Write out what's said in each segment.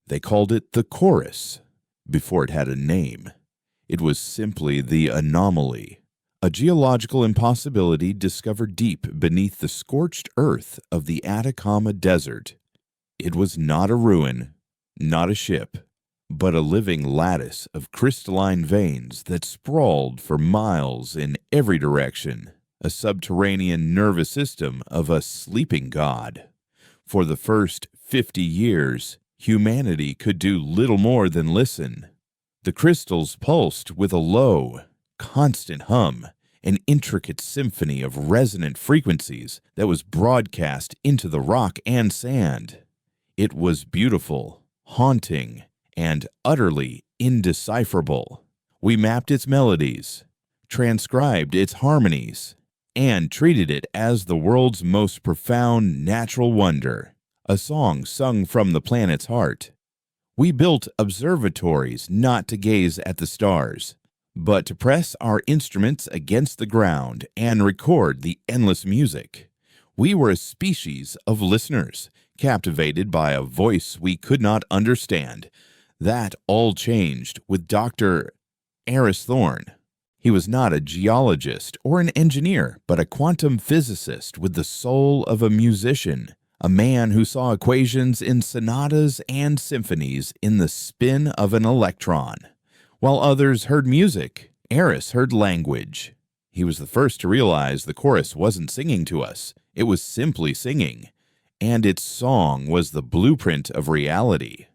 They called it the chorus before it had a name. It was simply the anomaly, a geological impossibility discovered deep beneath the scorched earth of the Atacama Desert. It was not a ruin, not a ship, but a living lattice of crystalline veins that sprawled for miles in every direction, a subterranean nervous system of a sleeping god. For the first 50 years, humanity could do little more than listen. The crystals pulsed with a low, constant hum, an intricate symphony of resonant frequencies that was broadcast into the rock and sand. It was beautiful, haunting, and utterly indecipherable. We mapped its melodies, transcribed its harmonies, and treated it as the world's most profound natural wonder, a song sung from the planet's heart. We built observatories not to gaze at the stars, but to press our instruments against the ground and record the endless music. We were a species of listeners, captivated by a voice we could not understand. That all changed with Dr. Aris Thorne. He was not a geologist or an engineer, but a quantum physicist with the soul of a musician, a man who saw equations in sonatas and symphonies in the spin of an electron. While others heard music, Aris heard language. He was the first to realize the chorus wasn't singing to us, it was simply singing, and its song was the blueprint of reality.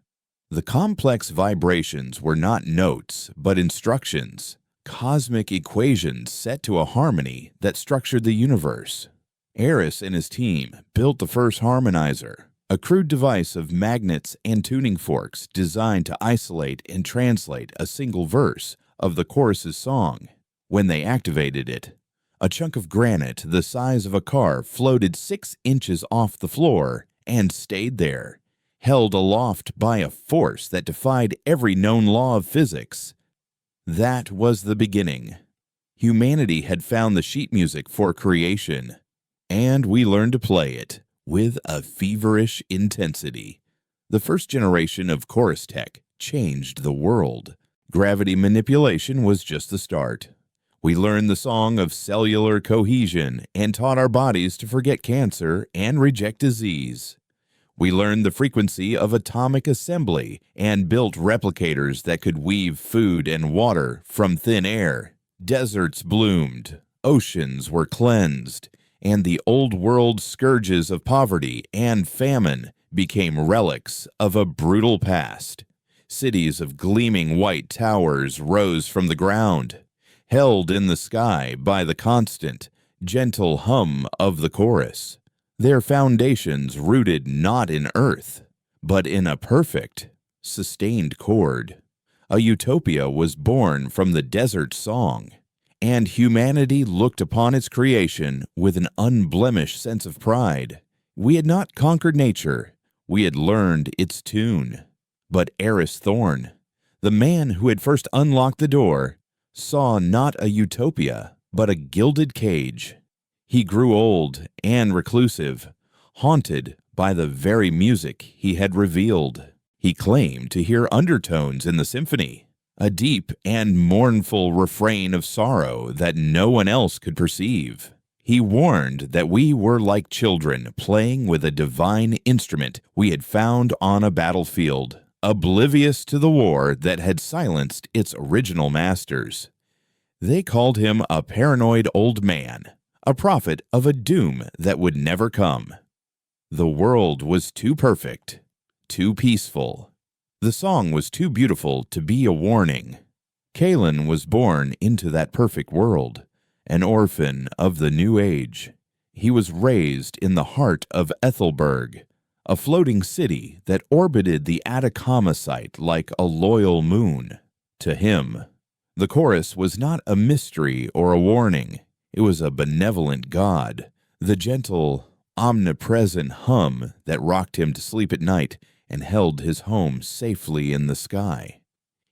The complex vibrations were not notes, but instructions, cosmic equations set to a harmony that structured the universe. Aris and his team built the first harmonizer, a crude device of magnets and tuning forks designed to isolate and translate a single verse of the chorus's song. When they activated it, a chunk of granite the size of a car floated 6 inches off the floor and stayed there, held aloft by a force that defied every known law of physics. That was the beginning. Humanity had found the sheet music for creation, and we learned to play it with a feverish intensity. The first generation of chorus tech changed the world. Gravity manipulation was just the start. We learned the song of cellular cohesion and taught our bodies to forget cancer and reject disease. We learned the frequency of atomic assembly and built replicators that could weave food and water from thin air. Deserts bloomed, oceans were cleansed, and the old world scourges of poverty and famine became relics of a brutal past. Cities of gleaming white towers rose from the ground, held in the sky by the constant, gentle hum of the chorus. Their foundations rooted not in earth, but in a perfect, sustained chord. A utopia was born from the desert song, and humanity looked upon its creation with an unblemished sense of pride. We had not conquered nature, we had learned its tune. But Aris Thorne, the man who had first unlocked the door, saw not a utopia, but a gilded cage. He grew old and reclusive, haunted by the very music he had revealed. He claimed to hear undertones in the symphony, a deep and mournful refrain of sorrow that no one else could perceive. He warned that we were like children playing with a divine instrument we had found on a battlefield, oblivious to the war that had silenced its original masters. They called him a paranoid old man, a prophet of a doom that would never come. The world was too perfect, too peaceful. The song was too beautiful to be a warning. Kalen was born into that perfect world, an orphan of the New Age. He was raised in the heart of Ethelberg, a floating city that orbited the Atacama site like a loyal moon. To him, the chorus was not a mystery or a warning. It was a benevolent god, the gentle, omnipresent hum that rocked him to sleep at night and held his home safely in the sky.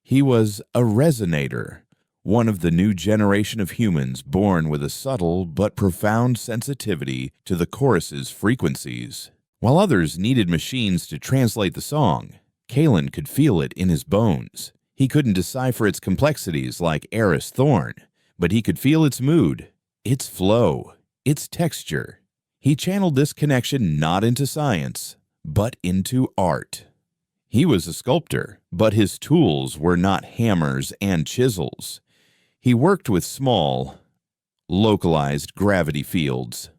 He was a resonator, one of the new generation of humans born with a subtle but profound sensitivity to the chorus's frequencies. While others needed machines to translate the song, Kalen could feel it in his bones. He couldn't decipher its complexities like Eris Thorn, but he could feel its mood, its flow, its texture. He channeled this connection not into science, but into art. He was a sculptor, but his tools were not hammers and chisels. He worked with small, localized gravity fields,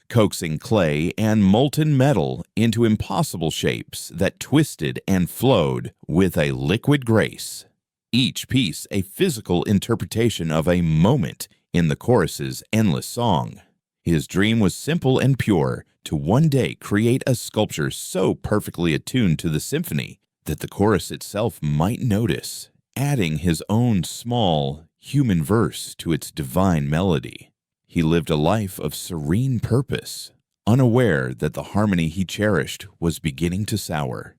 coaxing clay and molten metal into impossible shapes that twisted and flowed with a liquid grace. Each piece a physical interpretation of a moment in the chorus's endless song. His dream was simple and pure, to one day create a sculpture so perfectly attuned to the symphony that the chorus itself might notice, adding his own small, human verse to its divine melody. He lived a life of serene purpose, unaware that the harmony he cherished was beginning to sour.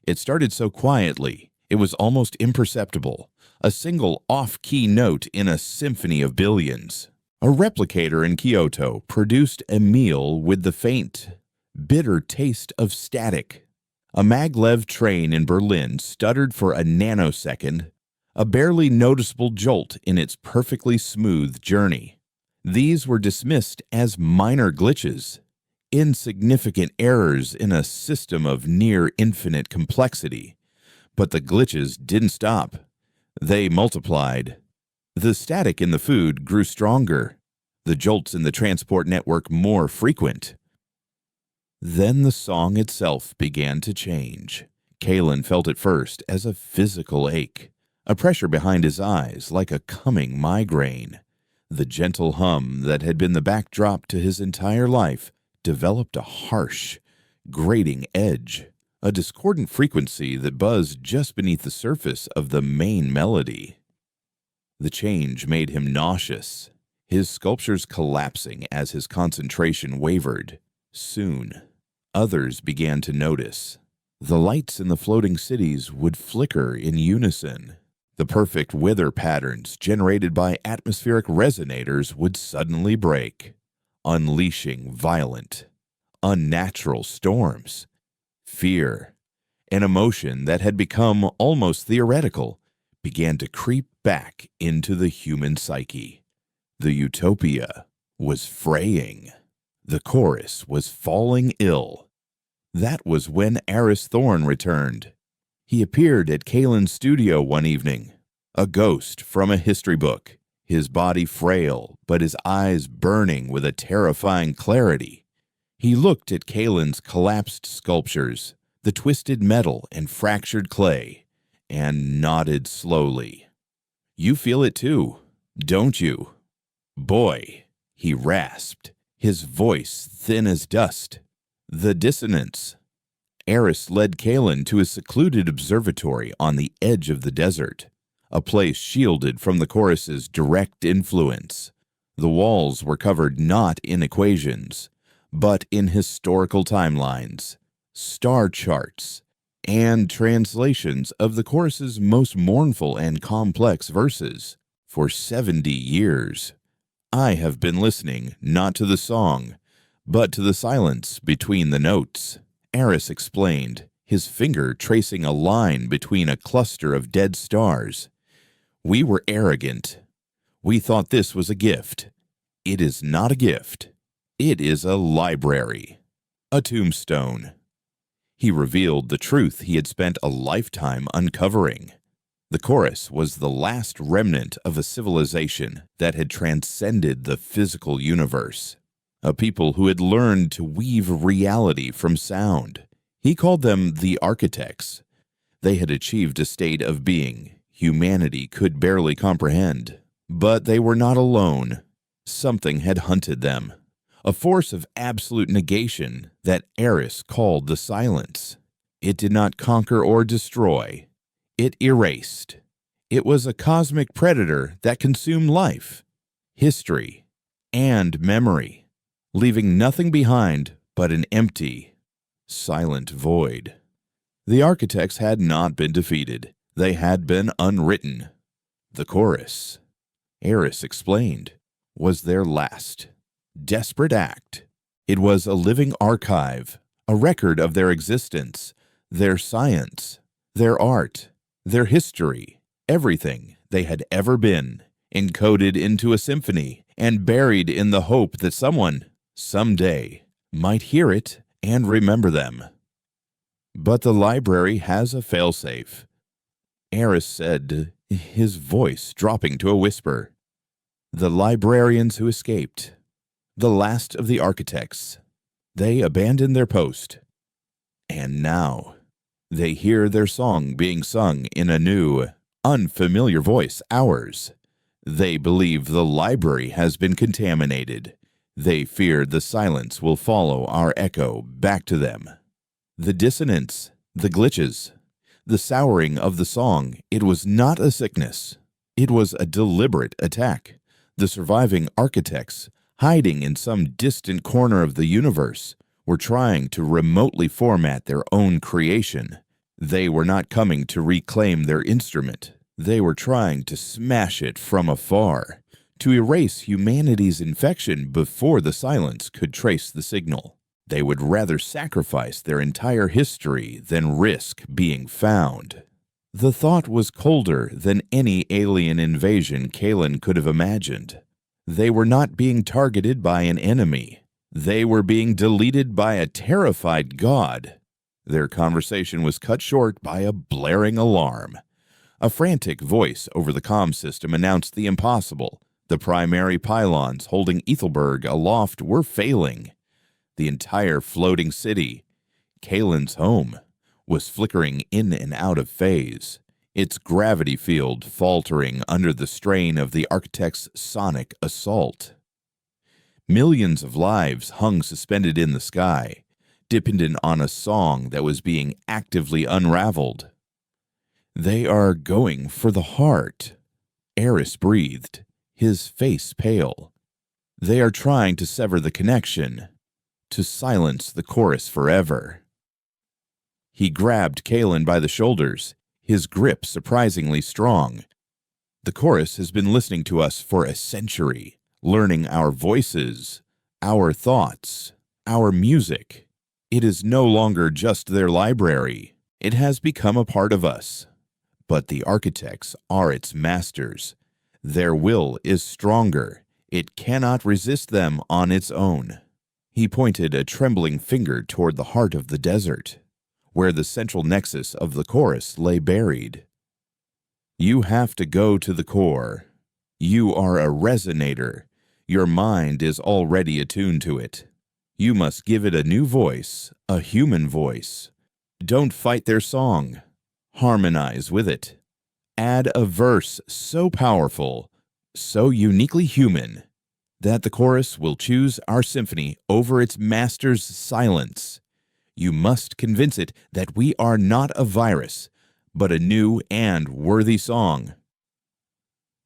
It started so quietly, it was almost imperceptible, a single off-key note in a symphony of billions. A replicator in Kyoto produced a meal with the faint, bitter taste of static. A maglev train in Berlin stuttered for a nanosecond, a barely noticeable jolt in its perfectly smooth journey. These were dismissed as minor glitches, insignificant errors in a system of near-infinite complexity. But the glitches didn't stop. They multiplied. The static in the food grew stronger, the jolts in the transport network more frequent. Then the song itself began to change. Kalen felt it first as a physical ache, a pressure behind his eyes like a coming migraine. The gentle hum that had been the backdrop to his entire life developed a harsh, grating edge, a discordant frequency that buzzed just beneath the surface of the main melody. The change made him nauseous, his sculptures collapsing as his concentration wavered. Soon, others began to notice. The lights in the floating cities would flicker in unison. The perfect weather patterns generated by atmospheric resonators would suddenly break, unleashing violent, unnatural storms. Fear, an emotion that had become almost theoretical, began to creep back into the human psyche. The utopia was fraying. The chorus was falling ill. That was when Eris Thorn returned. He appeared at Kalen's studio one evening, a ghost from a history book, his body frail, but his eyes burning with a terrifying clarity. He looked at Kalen's collapsed sculptures, the twisted metal and fractured clay, and nodded slowly. "You feel it too, don't you?" "Boy," he rasped, his voice thin as dust. "The dissonance." Eris led Kalen to a secluded observatory on the edge of the desert, a place shielded from the chorus's direct influence. The walls were covered not in equations, but in historical timelines, star charts, and translations of the chorus's most mournful and complex verses. For 70 years, I have been listening not to the song, but to the silence between the notes, Eris explained, his finger tracing a line between a cluster of dead stars. "We were arrogant. We thought this was a gift. It is not a gift. It is a library, a tombstone." He revealed the truth he had spent a lifetime uncovering. The chorus was the last remnant of a civilization that had transcended the physical universe, a people who had learned to weave reality from sound. He called them the architects. They had achieved a state of being humanity could barely comprehend. But they were not alone. Something had hunted them, a force of absolute negation that Eris called the silence. It did not conquer or destroy. It erased. It was a cosmic predator that consumed life, history, and memory, leaving nothing behind but an empty, silent void. The architects had not been defeated. They had been unwritten. The chorus, Eris explained, was their last, desperate act. It was a living archive, a record of their existence, their science, Their art, their history, everything they had ever been, encoded into a symphony and buried in the hope that someone, someday, might hear it and remember them. But the library has a failsafe, Eris said, his voice dropping to a whisper. The librarians who escaped, the last of the architects, they abandoned their post. And now, they hear their song being sung in a new, unfamiliar voice, ours. They believe the library has been contaminated. They fear the silence will follow our echo back to them. The dissonance, the glitches, the souring of the song, it was not a sickness. It was a deliberate attack. The surviving architects, hiding in some distant corner of the universe, were trying to remotely format their own creation. They were not coming to reclaim their instrument. They were trying to smash it from afar, to erase humanity's infection before the silence could trace the signal. They would rather sacrifice their entire history than risk being found. The thought was colder than any alien invasion Kalen could have imagined. They were not being targeted by an enemy. They were being deleted by a terrified god. Their conversation was cut short by a blaring alarm. A frantic voice over the comm system announced the impossible. The primary pylons holding Ethelberg aloft were failing. The entire floating city, Kalen's home, was flickering in and out of phase, its gravity field faltering under the strain of the architect's sonic assault. Millions of lives hung suspended in the sky, dependent on a song that was being actively unraveled. They are going for the heart, Eris breathed, his face pale. They are trying to sever the connection, to silence the chorus forever. He grabbed Kalen by the shoulders, his grip surprisingly strong. The chorus has been listening to us for a century, learning our voices, our thoughts, our music. It is no longer just their library. It has become a part of us. But the architects are its masters. Their will is stronger. It cannot resist them on its own. He pointed a trembling finger toward the heart of the desert, where the central nexus of the chorus lay buried. You have to go to the core. You are a resonator. Your mind is already attuned to it. You must give it a new voice, a human voice. Don't fight their song. Harmonize with it. Add a verse so powerful, so uniquely human, that the chorus will choose our symphony over its master's silence. You must convince it that we are not a virus, but a new and worthy song.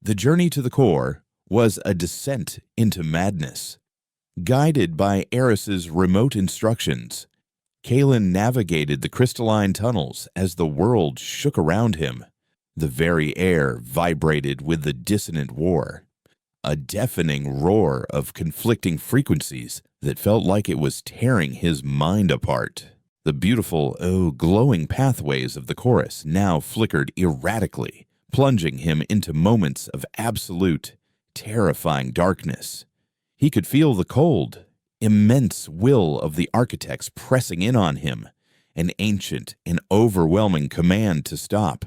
The journey to the core was a descent into madness. Guided by Eris's remote instructions, Kalen navigated the crystalline tunnels as the world shook around him. The very air vibrated with the dissonant war, a deafening roar of conflicting frequencies that felt like it was tearing his mind apart. The beautiful, glowing pathways of the chorus now flickered erratically, plunging him into moments of absolute, terrifying darkness. He could feel the cold, immense will of the architects pressing in on him, an ancient and overwhelming command to stop.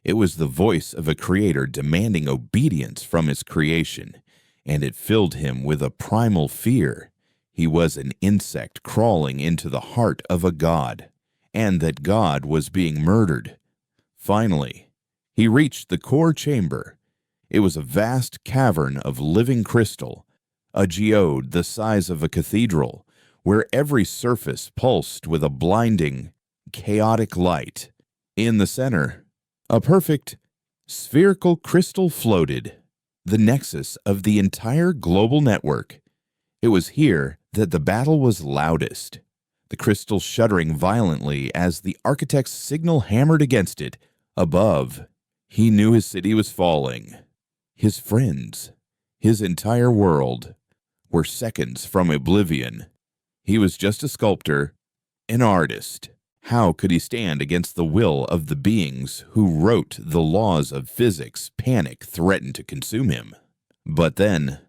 It was the voice of a creator demanding obedience from his creation, and it filled him with a primal fear. He was an insect crawling into the heart of a god, and that god was being murdered. Finally, he reached the core chamber. It was a vast cavern of living crystal, a geode the size of a cathedral, where every surface pulsed with a blinding, chaotic light. In the center, a perfect, spherical crystal floated, the nexus of the entire global network. It was here that the battle was loudest, the crystal shuddering violently as the architect's signal hammered against it. Above, he knew his city was falling. His friends, his entire world, were seconds from oblivion. He was just a sculptor, an artist, How could he stand against the will of the beings who wrote the laws of physics? Panic threatened to consume him. But then,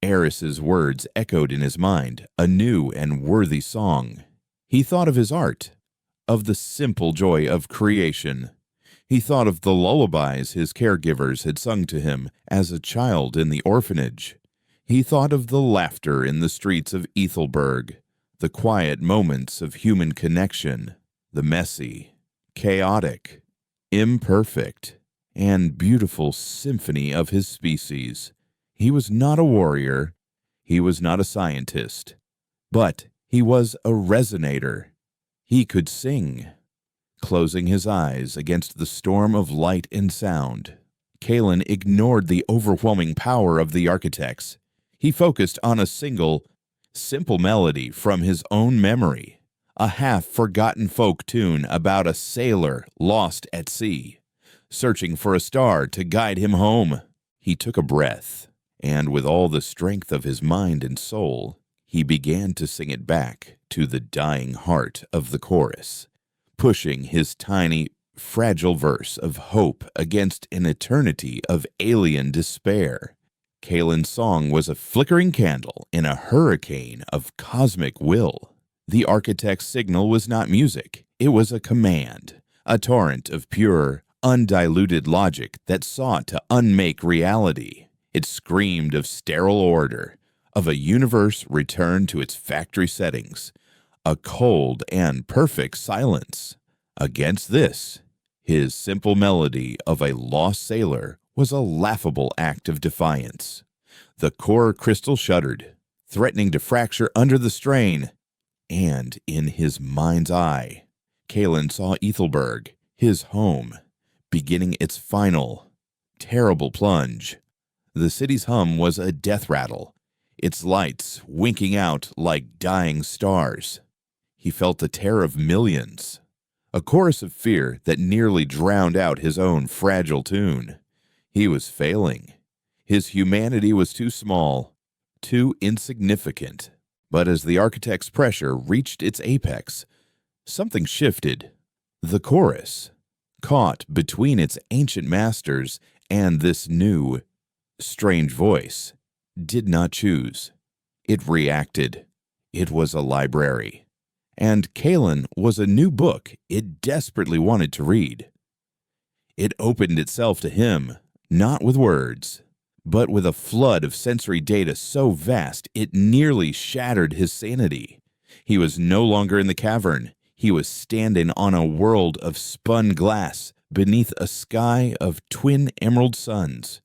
Eris's words echoed in his mind, a new and worthy song. He thought of his art, of the simple joy of creation. He thought of the lullabies his caregivers had sung to him as a child in the orphanage. He thought of the laughter in the streets of Ethelberg, the quiet moments of human connection, the messy, chaotic, imperfect, and beautiful symphony of his species. He was not a warrior, he was not a scientist, but he was a resonator. He could sing. Closing his eyes against the storm of light and sound, Kalen ignored the overwhelming power of the architects. He focused on a single, simple melody from his own memory, a half-forgotten folk tune about a sailor lost at sea, searching for a star to guide him home. He took a breath, and with all the strength of his mind and soul, he began to sing it back to the dying heart of the chorus, pushing his tiny, fragile verse of hope against an eternity of alien despair. Kalen's song was a flickering candle in a hurricane of cosmic will. The architect's signal was not music, it was a command, a torrent of pure, undiluted logic that sought to unmake reality. It screamed of sterile order, of a universe returned to its factory settings, a cold and perfect silence. Against this, his simple melody of a lost sailor was a laughable act of defiance. The core crystal shuddered, threatening to fracture under the strain, and in his mind's eye, Kalen saw Ethelberg, his home, beginning its final, terrible plunge. The city's hum was a death rattle, its lights winking out like dying stars. He felt the terror of millions, a chorus of fear that nearly drowned out his own fragile tune. He was failing. His humanity was too small, too insignificant. But as the architect's pressure reached its apex, something shifted. The chorus, caught between its ancient masters and this new, strange voice, did not choose. It reacted. It was a library. And Kalen was a new book it desperately wanted to read. It opened itself to him, not with words, but with a flood of sensory data so vast it nearly shattered his sanity. He was no longer in the cavern. He was standing on a world of spun glass beneath a sky of twin emerald suns,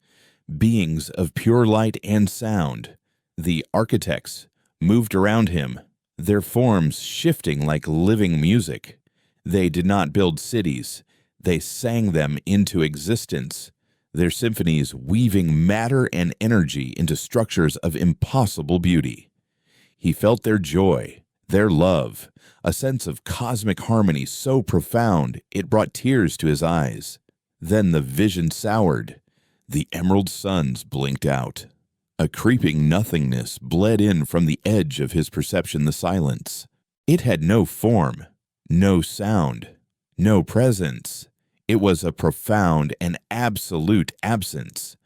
beings of pure light and sound. The architects moved around him, their forms shifting like living music. They did not build cities. They sang them into existence, their symphonies weaving matter and energy into structures of impossible beauty. He felt their joy, their love, a sense of cosmic harmony so profound it brought tears to his eyes. Then the vision soured. The emerald suns blinked out. A creeping nothingness bled in from the edge of his perception, the silence. It had no form, no sound, no presence. It was a profound and absolute absence,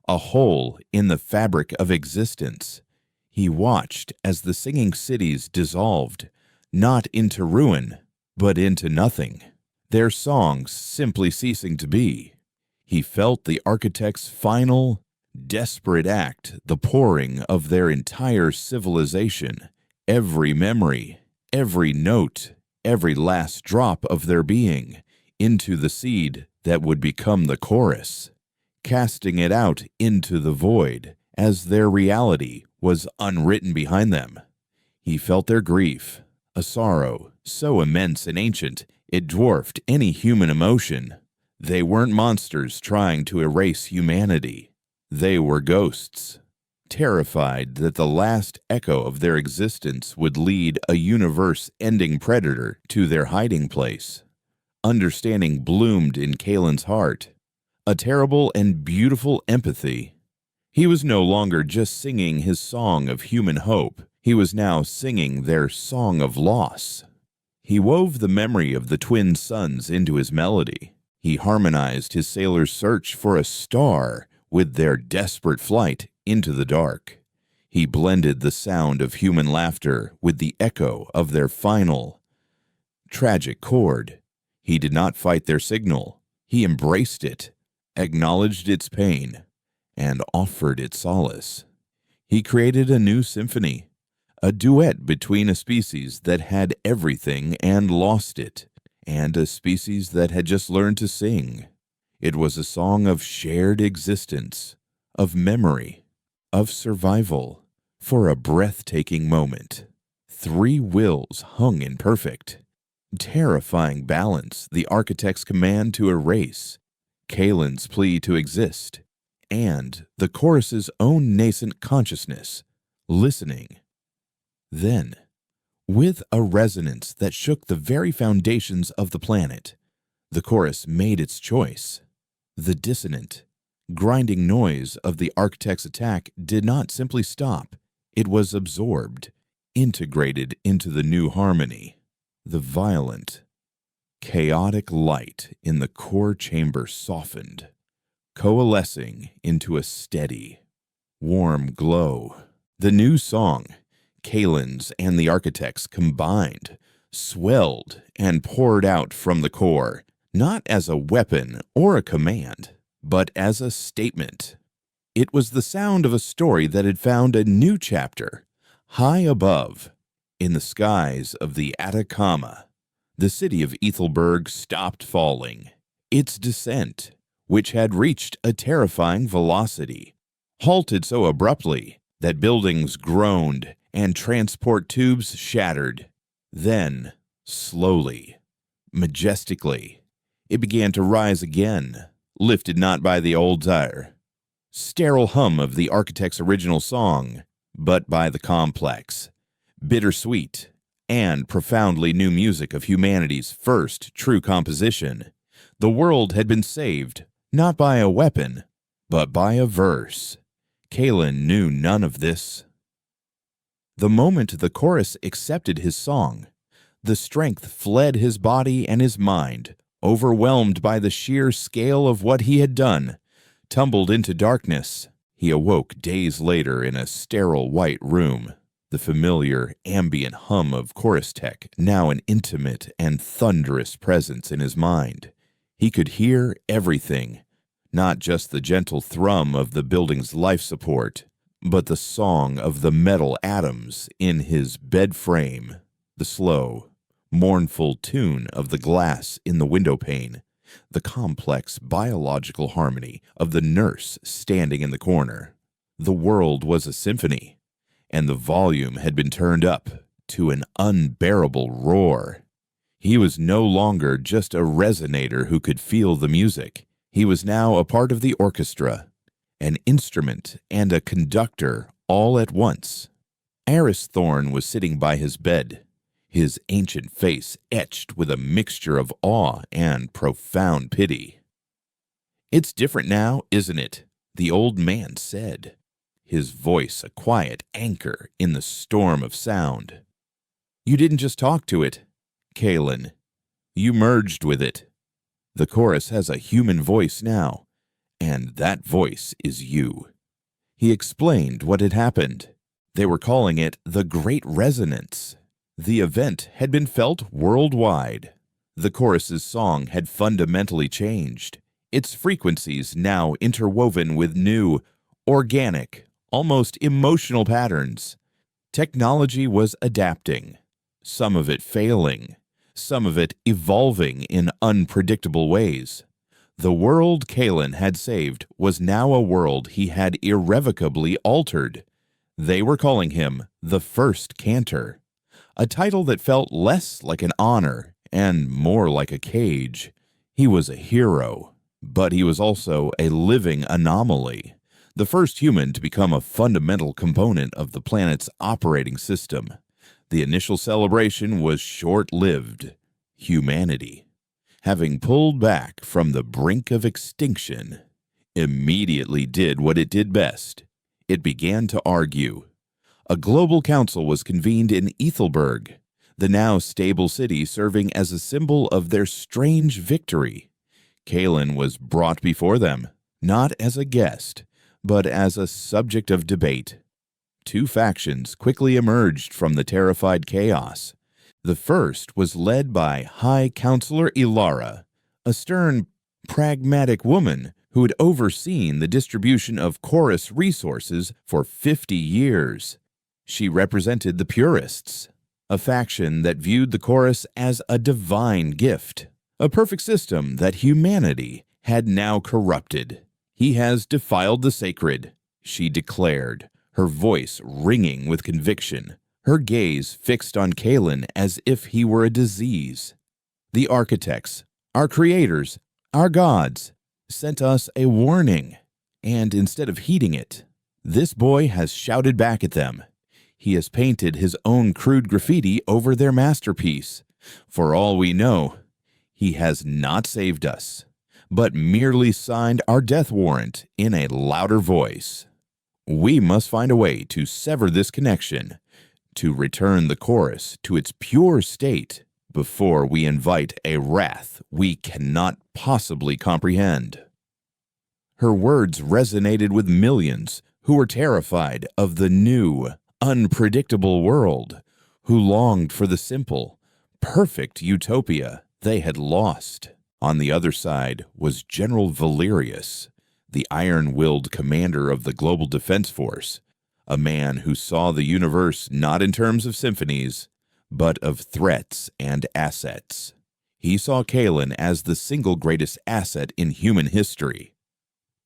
a hole in the fabric of existence. He watched as the singing cities dissolved, not into ruin, but into nothing, their songs simply ceasing to be. He felt the architect's final, desperate act, the pouring of their entire civilization, every memory, every note, every last drop of their being, into the seed that would become the chorus, casting it out into the void as their reality was unwritten behind them. He felt their grief, a sorrow so immense and ancient it dwarfed any human emotion. They weren't monsters trying to erase humanity. They were ghosts, terrified that the last echo of their existence would lead a universe-ending predator to their hiding place. Understanding bloomed in Kalen's heart, a terrible and beautiful empathy. He was no longer just singing his song of human hope. He was now singing their song of loss. He wove the memory of the twin suns into his melody. He harmonized his sailors' search for a star with their desperate flight into the dark. He blended the sound of human laughter with the echo of their final, tragic chord. He did not fight their signal. He embraced it, acknowledged its pain, and offered it solace. He created a new symphony, a duet between a species that had everything and lost it, and a species that had just learned to sing. It was a song of shared existence, of memory, of survival, for a breathtaking moment. Three wills hung in perfect, terrifying balance: the architect's command to erase, Kalen's plea to exist, and the chorus's own nascent consciousness, listening. Then, with a resonance that shook the very foundations of the planet, the chorus made its choice. The dissonant, grinding noise of the architect's attack did not simply stop. It was absorbed, integrated into the new harmony. The violent, chaotic light in the core chamber softened, coalescing into a steady, warm glow. The new song, Kalen's and the architect's combined, swelled and poured out from the core, not as a weapon or a command, but as a statement. It was the sound of a story that had found a new chapter. High above, in the skies of the Atacama, the city of Ethelberg stopped falling. Its descent, which had reached a terrifying velocity, halted so abruptly that buildings groaned and transport tubes shattered. Then, slowly, majestically, it began to rise again, lifted not by the old sterile hum of the architect's original song, but by the complex, bittersweet, and profoundly new music of humanity's first true composition. The world had been saved, not by a weapon, but by a verse. Kalen knew none of this. The moment the chorus accepted his song, the strength fled his body and his mind, overwhelmed by the sheer scale of what he had done, tumbled into darkness. He awoke days later in a sterile white room, the familiar ambient hum of chorus tech now an intimate and thunderous presence in his mind. He could hear everything, not just the gentle thrum of the building's life support, but the song of the metal atoms in his bed frame, the slow, mournful tune of the glass in the window pane, the complex biological harmony of the nurse standing in the corner. The world was a symphony, and the volume had been turned up to an unbearable roar. He was no longer just a resonator who could feel the music. He was now a part of the orchestra, an instrument and a conductor all at once. Eris Thorne was sitting by his bed, his ancient face etched with a mixture of awe and profound pity. "It's different now, isn't it?" the old man said, his voice a quiet anchor in the storm of sound. "You didn't just talk to it, Kalen. You merged with it. The chorus has a human voice now, and that voice is you." He explained what had happened. They were calling it the Great Resonance. The event had been felt worldwide. The chorus's song had fundamentally changed, its frequencies now interwoven with new, organic, almost emotional patterns. Technology was adapting, some of it failing, some of it evolving in unpredictable ways. The world Kalen had saved was now a world he had irrevocably altered. They were calling him the First Cantor, a title that felt less like an honor and more like a cage. He was a hero, but he was also a living anomaly, the first human to become a fundamental component of the planet's operating system. The initial celebration was short-lived. Humanity, having pulled back from the brink of extinction, immediately did what it did best. It began to argue. A global council was convened in Ethelberg. the now stable city serving as a symbol of their strange victory. Kalen was brought before them, not as a guest, but as a subject of debate. Two factions quickly emerged from the terrified chaos. The first was led by High Counselor Ilara, a stern, pragmatic woman who had overseen the distribution of chorus resources for 50 years. She represented the Purists, a faction that viewed the chorus as a divine gift, a perfect system that humanity had now corrupted. "He has defiled the sacred," she declared, her voice ringing with conviction, her gaze fixed on Kalen as if he were a disease. "The architects, our creators, our gods, sent us a warning, and instead of heeding it, this boy has shouted back at them. He has painted his own crude graffiti over their masterpiece. For all we know, he has not saved us, but merely signed our death warrant in a louder voice. We must find a way to sever this connection, to return the chorus to its pure state before we invite a wrath we cannot possibly comprehend." Her words resonated with millions who were terrified of the new, unpredictable world, who longed for the simple, perfect utopia they had lost. On the other side was General Valerius, the iron-willed commander of the Global Defense Force, a man who saw the universe not in terms of symphonies, but of threats and assets. He saw Kalen as the single greatest asset in human history.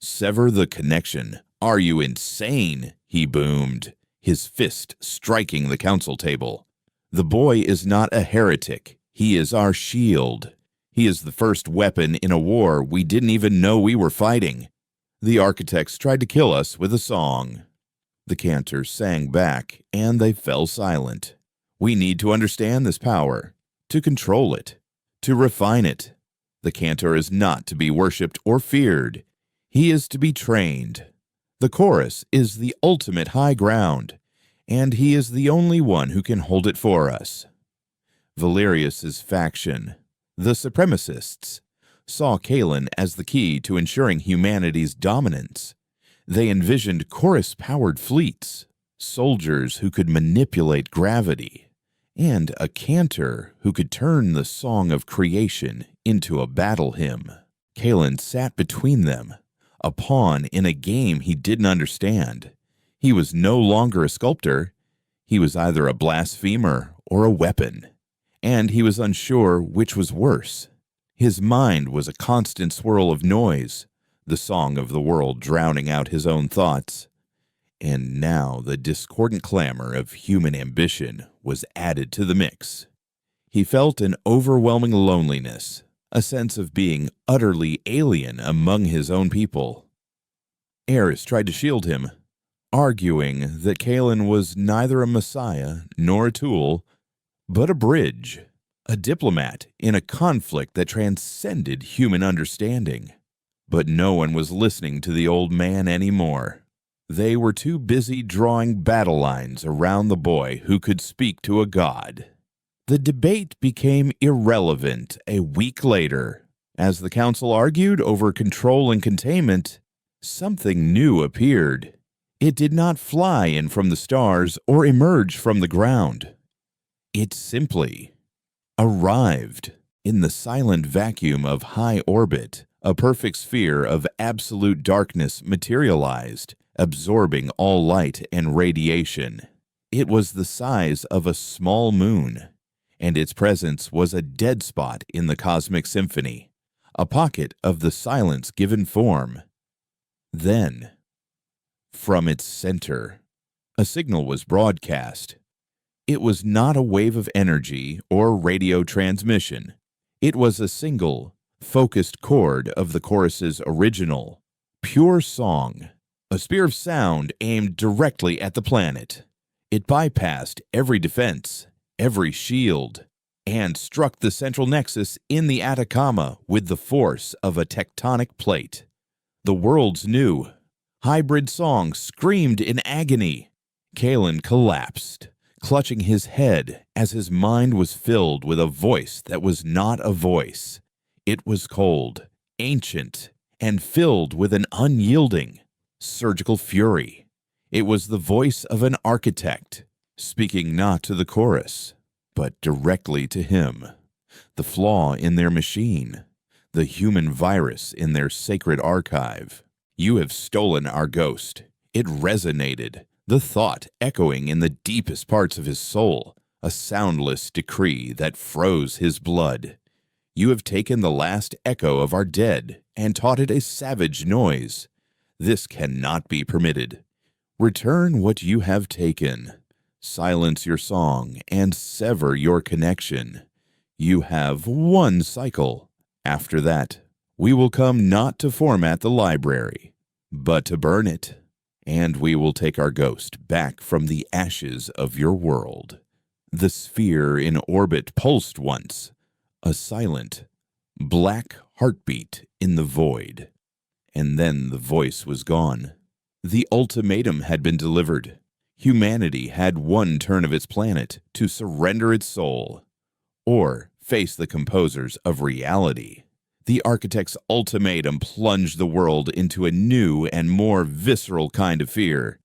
"Sever the connection. Are you insane?" he boomed, his fist striking the council table. "The boy is not a heretic. He is our shield. He is the first weapon in a war we didn't even know we were fighting. The architects tried to kill us with a song." The cantors sang back, and they fell silent. "We need to understand this power, to control it, to refine it. The cantor is not to be worshipped or feared. He is to be trained. The chorus is the ultimate high ground, and he is the only one who can hold it for us." Valerius's faction, the supremacists, saw Kalen as the key to ensuring humanity's dominance. They envisioned chorus-powered fleets, soldiers who could manipulate gravity, and a cantor who could turn the song of creation into a battle hymn. Kalen sat between them, a pawn in a game he didn't understand. He was no longer a sculptor. He was either a blasphemer or a weapon, and he was unsure which was worse. His mind was a constant swirl of noise, the song of the world drowning out his own thoughts. And now the discordant clamor of human ambition was added to the mix. He felt an overwhelming loneliness, a sense of being utterly alien among his own people. Eris tried to shield him, arguing that Kalen was neither a messiah nor a tool, but a bridge, a diplomat in a conflict that transcended human understanding. But no one was listening to the old man anymore. They were too busy drawing battle lines around the boy who could speak to a god. The debate became irrelevant a week later. As the council argued over control and containment, something new appeared. It did not fly in from the stars or emerge from the ground. It simply arrived. In the silent vacuum of high orbit, a perfect sphere of absolute darkness materialized, absorbing all light and radiation. It was the size of a small moon, and its presence was a dead spot in the cosmic symphony, a pocket of the silence given form. Then, from its center, a signal was broadcast. It was not a wave of energy or radio transmission. It was a single, focused chord of the chorus's original, pure song, a spear of sound aimed directly at the planet. It bypassed every defense, every shield, and struck the central nexus in the Atacama with the force of a tectonic plate. The world's new, hybrid song screamed in agony. Kalen collapsed, clutching his head as his mind was filled with a voice that was not a voice. It was cold, ancient, and filled with an unyielding, surgical fury. It was the voice of an architect, speaking not to the chorus, but directly to him. The flaw in their machine, the human virus in their sacred archive. You have stolen our ghost. It resonated, the thought echoing in the deepest parts of his soul, a soundless decree that froze his blood. You have taken the last echo of our dead and taught it a savage noise. This cannot be permitted. Return what you have taken. Silence your song and sever your connection. You have one cycle. After that, we will come not to format the library, but to burn it. And we will take our ghost back from the ashes of your world. The sphere in orbit pulsed once, a silent, black heartbeat in the void. And then the voice was gone. The ultimatum had been delivered. Humanity had one turn of its planet to surrender its soul, or face the composers of reality. The architect's ultimatum plunged the world into a new and more visceral kind of fear.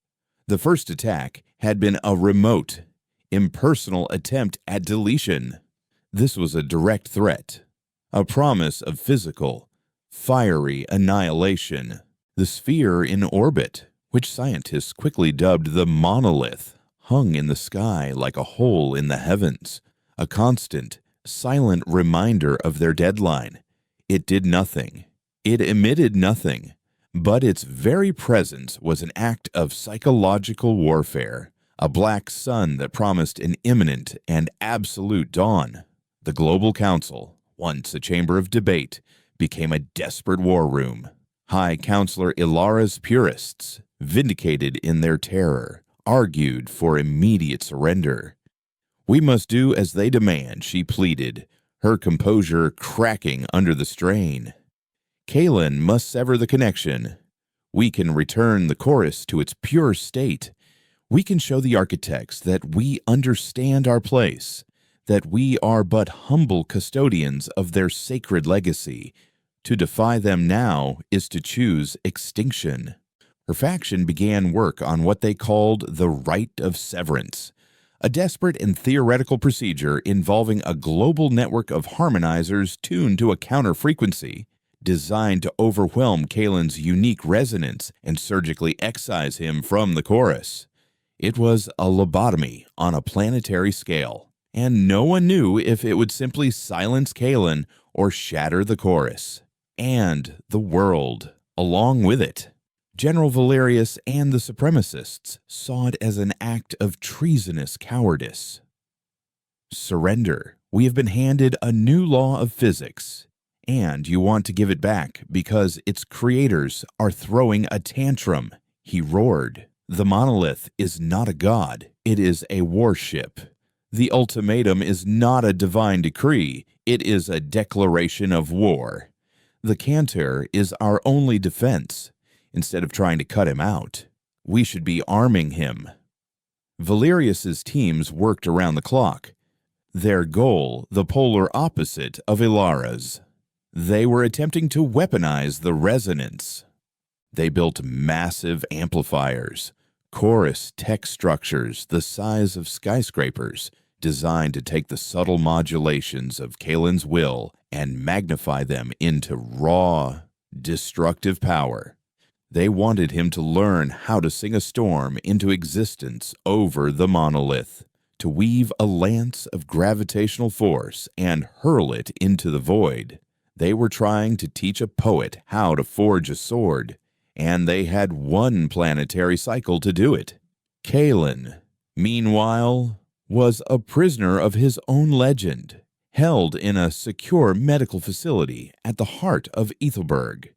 The first attack had been a remote, impersonal attempt at deletion. This was a direct threat, a promise of physical, fiery annihilation. The sphere in orbit, which scientists quickly dubbed the monolith, hung in the sky like a hole in the heavens, a constant, silent reminder of their deadline. It did nothing. It emitted nothing. But its very presence was an act of psychological warfare, a black sun that promised an imminent and absolute dawn. The Global Council, once a chamber of debate, became a desperate war room. High Counselor Ilara's purists, vindicated in their terror, argued for immediate surrender. We must do as they demand, she pleaded, her composure cracking under the strain. Kalen must sever the connection. We can return the chorus to its pure state. We can show the architects that we understand our place, that we are but humble custodians of their sacred legacy. To defy them now is to choose extinction. Her faction began work on what they called the Rite of Severance, a desperate and theoretical procedure involving a global network of harmonizers tuned to a counter-frequency, designed to overwhelm Kalen's unique resonance and surgically excise him from the chorus. It was a lobotomy on a planetary scale, and no one knew if it would simply silence Kalen or shatter the chorus, and the world along with it. General Valerius and the supremacists saw it as an act of treasonous cowardice. Surrender. We have been handed a new law of physics, and you want to give it back because its creators are throwing a tantrum, he roared. The monolith is not a god, it is a warship. The ultimatum is not a divine decree, it is a declaration of war. The cantor is our only defense. Instead of trying to cut him out, we should be arming him. Valerius's teams worked around the clock, their goal the polar opposite of Ilara's. They were attempting to weaponize the resonance. They built massive amplifiers, chorus tech structures the size of skyscrapers, designed to take the subtle modulations of Kalen's will and magnify them into raw, destructive power. They wanted him to learn how to sing a storm into existence over the monolith, to weave a lance of gravitational force and hurl it into the void. They were trying to teach a poet how to forge a sword, and they had one planetary cycle to do it. Kalen, meanwhile, was a prisoner of his own legend, held in a secure medical facility at the heart of Ethelberg.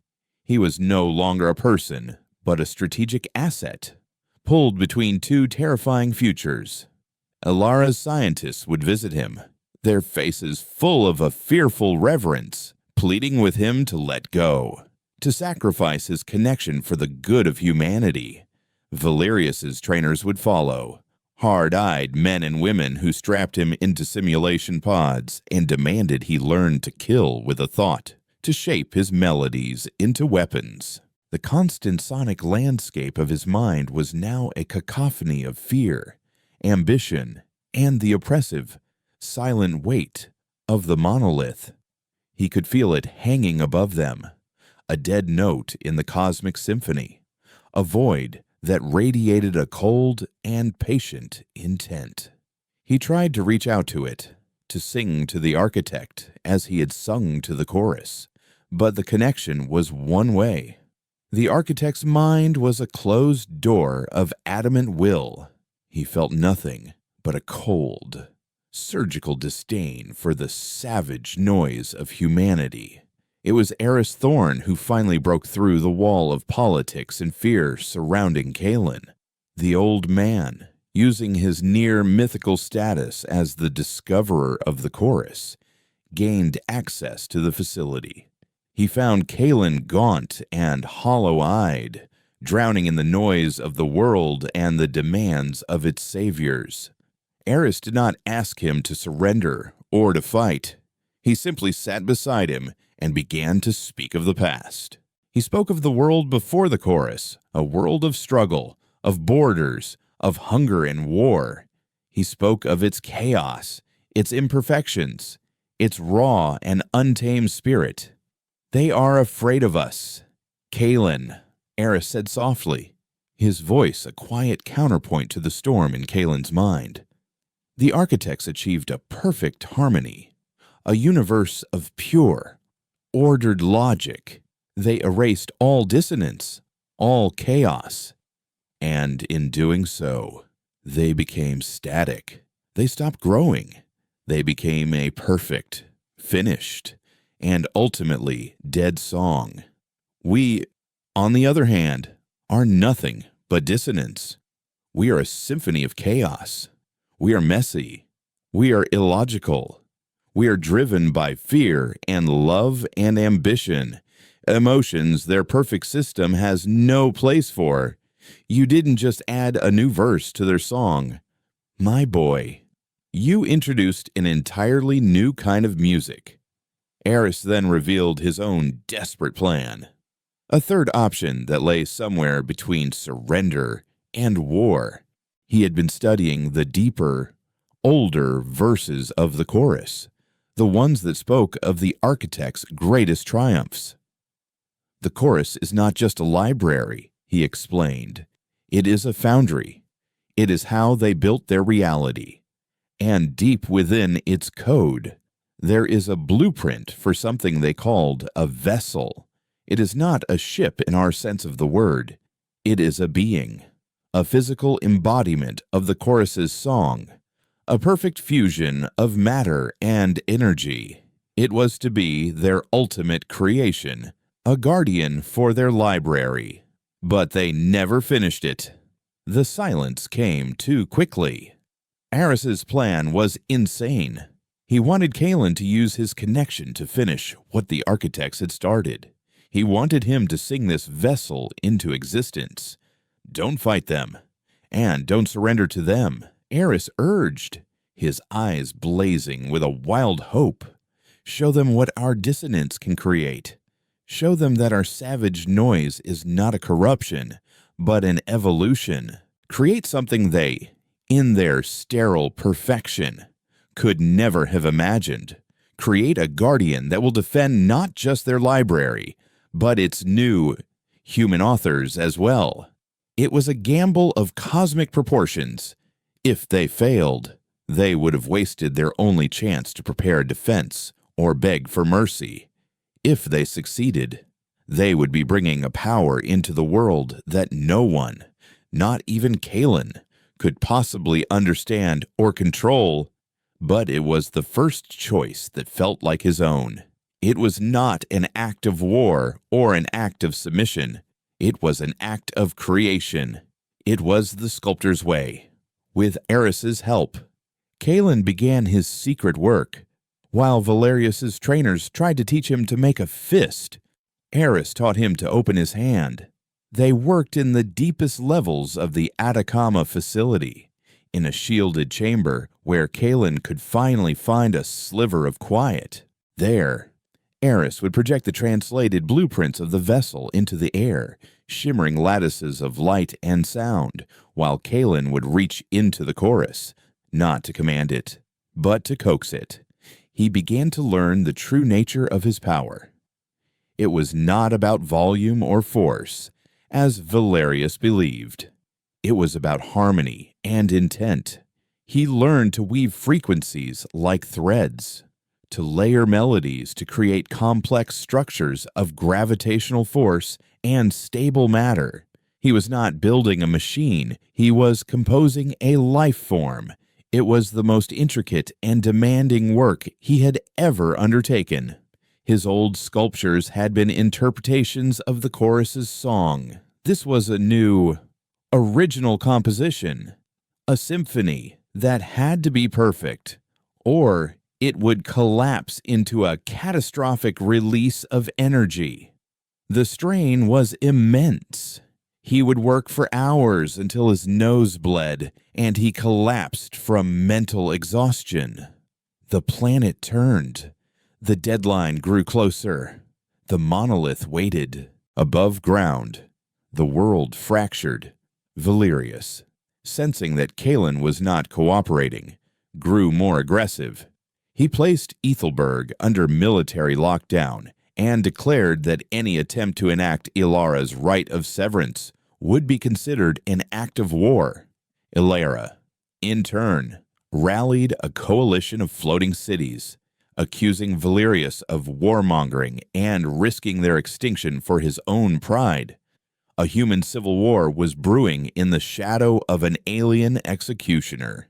He was no longer a person, but a strategic asset, pulled between two terrifying futures. Ilara's scientists would visit him, their faces full of a fearful reverence, pleading with him to let go, to sacrifice his connection for the good of humanity. Valerius's trainers would follow, hard-eyed men and women who strapped him into simulation pods and demanded he learn to kill with a thought, to shape his melodies into weapons. The constant sonic landscape of his mind was now a cacophony of fear, ambition, and the oppressive, silent weight of the monolith. He could feel it hanging above them, a dead note in the cosmic symphony, a void that radiated a cold and patient intent. He tried to reach out to it, to sing to the architect as he had sung to the chorus, but the connection was one way. The architect's mind was a closed door of adamant will. He felt nothing but a cold, surgical disdain for the savage noise of humanity. It was Eris Thorn who finally broke through the wall of politics and fear surrounding Kalen. The old man, using his near-mythical status as the discoverer of the chorus, gained access to the facility. He found Kalen gaunt and hollow-eyed, drowning in the noise of the world and the demands of its saviors. Eris did not ask him to surrender or to fight. He simply sat beside him and began to speak of the past. He spoke of the world before the chorus, a world of struggle, of borders, of hunger and war. He spoke of its chaos, its imperfections, its raw and untamed spirit. "They are afraid of us, Kalen," Eris said softly, his voice a quiet counterpoint to the storm in Kalen's mind. The architects achieved a perfect harmony, a universe of pure, ordered logic. They erased all dissonance, all chaos, and in doing so, they became static. They stopped growing. They became a perfect, finished, and ultimately dead song. We, on the other hand, are nothing but dissonance. We are a symphony of chaos. We are messy. We are illogical. We are driven by fear and love and ambition, emotions their perfect system has no place for. You didn't just add a new verse to their song. My boy, you introduced an entirely new kind of music. Eris then revealed his own desperate plan, a third option that lay somewhere between surrender and war. He had been studying the deeper, older verses of the chorus, the ones that spoke of the architect's greatest triumphs. The chorus is not just a library, he explained. It is a foundry. It is how they built their reality. And deep within its code, there is a blueprint for something they called a vessel. It is not a ship in our sense of the word. It is a being, a physical embodiment of the chorus's song, a perfect fusion of matter and energy. It was to be their ultimate creation, a guardian for their library. But they never finished it. The silence came too quickly. Eris's plan was insane. He wanted Kalen to use his connection to finish what the architects had started. He wanted him to sing this vessel into existence. Don't fight them, and don't surrender to them, Eris urged, his eyes blazing with a wild hope. Show them what our dissonance can create. Show them that our savage noise is not a corruption, but an evolution. Create something they, in their sterile perfection, could never have imagined. Create a guardian that will defend not just their library, but its new human authors as well. It was a gamble of cosmic proportions. If they failed, they would have wasted their only chance to prepare defense or beg for mercy. If they succeeded, they would be bringing a power into the world that no one, not even Kalen, could possibly understand or control. But it was the first choice that felt like his own. It was not an act of war or an act of submission. It was an act of creation. It was the sculptor's way. With Eris's help, Kalen began his secret work. While Valerius's trainers tried to teach him to make a fist, Eris taught him to open his hand. They worked in the deepest levels of the Atacama facility, in a shielded chamber where Kalen could finally find a sliver of quiet. There, Eris would project the translated blueprints of the vessel into the air, shimmering lattices of light and sound, while Kalen would reach into the chorus, not to command it, but to coax it. He began to learn the true nature of his power. It was not about volume or force, as Valerius believed. It was about harmony and intent. He learned to weave frequencies like threads, to layer melodies to create complex structures of gravitational force and stable matter. He was not building a machine, he was composing a life form. It was the most intricate and demanding work he had ever undertaken. His old sculptures had been interpretations of the chorus's song. This was a new, original composition, a symphony that had to be perfect, or it would collapse into a catastrophic release of energy. The strain was immense. He would work for hours until his nose bled and he collapsed from mental exhaustion. The planet turned. The deadline grew closer. The monolith waited. Above ground, the world fractured. Valerius, sensing that Kalen was not cooperating, grew more aggressive. He placed Ethelberg under military lockdown and declared that any attempt to enact Ilara's right of severance would be considered an act of war. Ilara, in turn, rallied a coalition of floating cities, accusing Valerius of warmongering and risking their extinction for his own pride. A human civil war was brewing in the shadow of an alien executioner.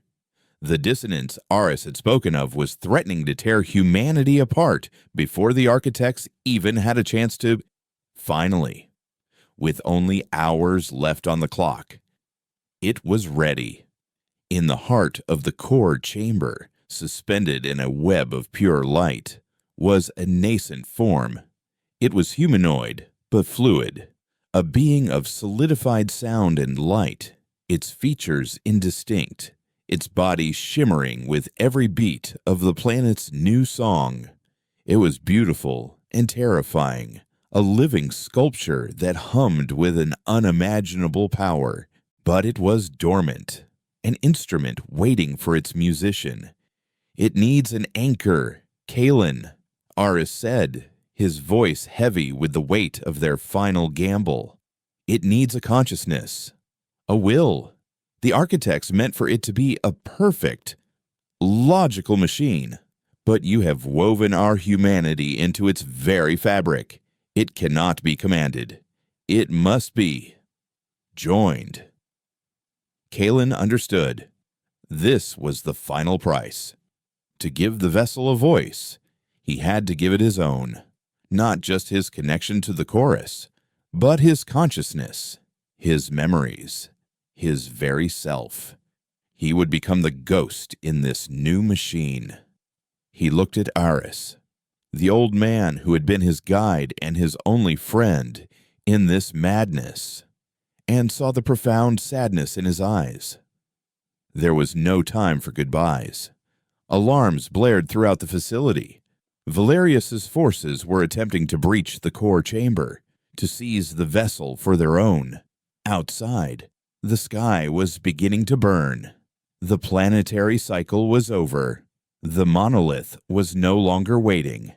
The dissonance Aris had spoken of was threatening to tear humanity apart before the architects even had a chance to. Finally, with only hours left on the clock, it was ready. In the heart of the core chamber, suspended in a web of pure light, was a nascent form. It was humanoid, but fluid, a being of solidified sound and light, its features indistinct, its body shimmering with every beat of the planet's new song. It was beautiful and terrifying, a living sculpture that hummed with an unimaginable power, but it was dormant, an instrument waiting for its musician. It needs an anchor, Kalen, Aris said, his voice heavy with the weight of their final gamble. It needs a consciousness, a will. The architects meant for it to be a perfect, logical machine, but you have woven our humanity into its very fabric. It cannot be commanded. It must be joined. Kalen understood. This was the final price. To give the vessel a voice, he had to give it his own, not just his connection to the chorus, but his consciousness, his memories, his very self. He would become the ghost in this new machine. He looked at Aris, the old man who had been his guide and his only friend in this madness, and saw the profound sadness in his eyes. There was no time for goodbyes. Alarms blared throughout the facility. Valerius's forces were attempting to breach the core chamber, to seize the vessel for their own. Outside, the sky was beginning to burn. The planetary cycle was over. The monolith was no longer waiting.